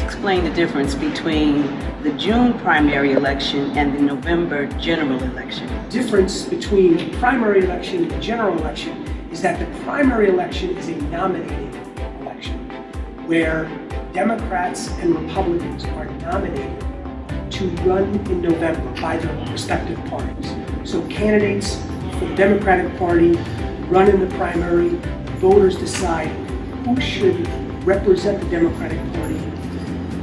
explain the difference between the June primary election and the November general election? The difference between the primary election and the general election is that the primary election is a nominating election where Democrats and Republicans are nominated to run in November by their respective parties. So candidates for the Democratic Party run in the primary, voters decide who should represent the Democratic Party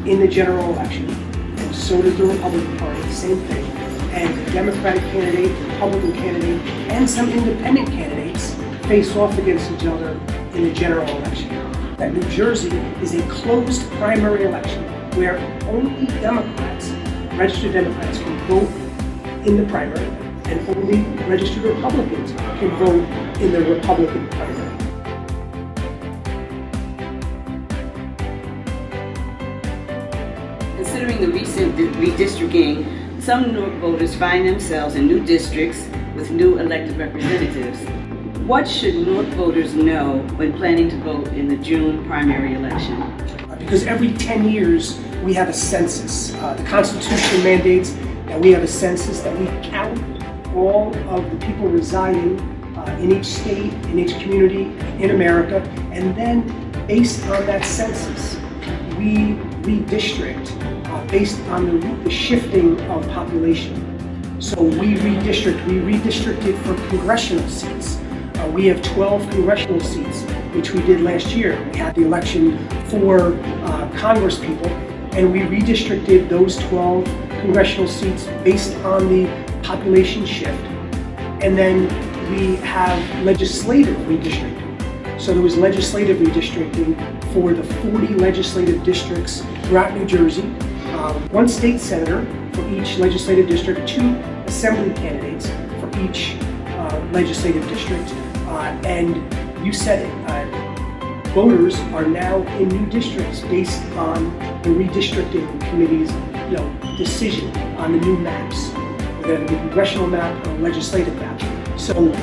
in the general election, and so does the Republican Party, same thing. And the Democratic candidate, the Republican candidate, and some independent candidates face off against each other in the general election. That New Jersey is a closed primary election where only Democrats, registered Democrats, can vote in the primary, and only registered Republicans can vote in the Republican primary. Considering the recent redistricting, some Newark voters find themselves in new districts with new elected representatives. What should Newark voters know when planning to vote in the June primary election? Because every 10 years we have a census. The Constitution mandates that we have a census, that we count all of the people residing in each state, in each community in America, and then based on that census, we redistrict based on the shifting of population. So we redistricted for congressional seats. We have 12 congressional seats, which we did last year. We had the election for Congress people, and we redistricted those 12 congressional seats based on the population shift. And then we have legislative redistricting. So there was legislative redistricting for the 40 legislative districts throughout New Jersey. One state senator for each legislative district, 2 assembly candidates for each legislative district. And you said it, voters are now in new districts based on the redistricting committee's decision on the new maps, whether the congressional map or legislative map. So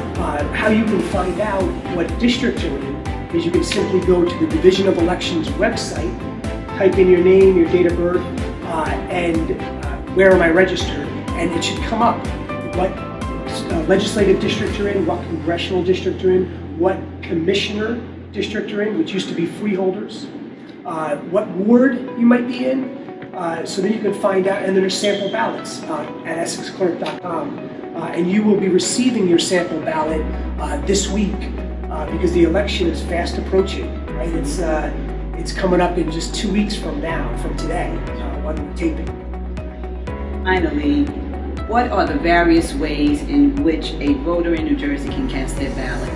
how you can find out what district you're in is you can simply go to the Division of Elections website, type in your name, your date of birth, and where am I registered, and it should come up what legislative district you're in, what congressional district you're in, what commissioner district you're in, which used to be freeholders, what ward you might be in, so then you can find out, and then there's sample ballots at EssexClerk.com, and you will be receiving your sample ballot this week because the election is fast approaching, right? It's coming up in just 2 weeks from now, from today, when we're taping. Finally, what are the various ways in which a voter in New Jersey can cast their ballot?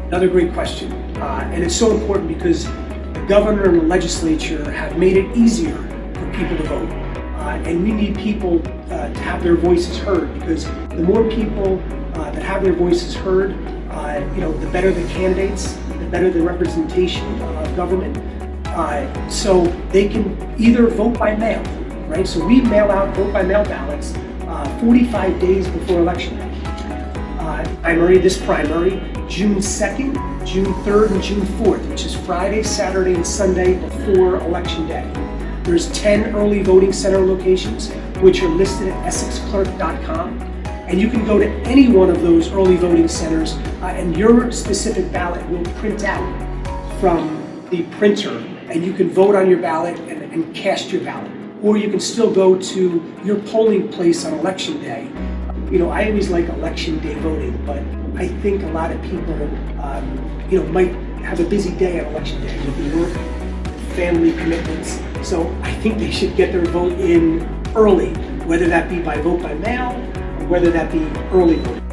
Another great question, and it's so important because the governor and the legislature have made it easier for people to vote, and we need people to have their voices heard, because the more people that have their voices heard, the better the candidates, the better the representation of government, so they can either vote by mail, right? So we mail out vote by mail ballots 45 days before election day. This primary, June 2nd, June 3rd, and June 4th, which is Friday, Saturday, and Sunday before election day. There's 10 early voting center locations, which are listed at EssexClerk.com. And you can go to any one of those early voting centers, and your specific ballot will print out from the printer, and you can vote on your ballot and cast your ballot. Or you can still go to your polling place on election day. I always like election day voting, but I think a lot of people, might have a busy day on election day with work, family commitments. So I think they should get their vote in early, whether that be by vote by mail, or whether that be early voting.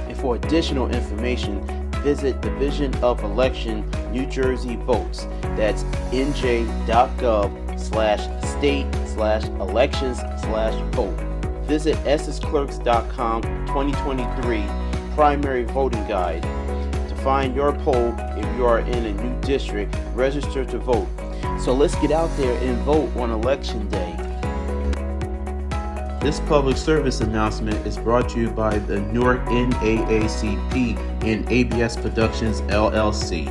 And for additional information, visit Division of Election New Jersey Votes. That's nj.gov/state/elections/vote. Visit EssexClerks.com 2023 Primary Voting Guide to find your poll. If you are in a new district, register to vote. So let's get out there and vote on election day. This public service announcement is brought to you by the Newark NAACP and ABS Productions LLC.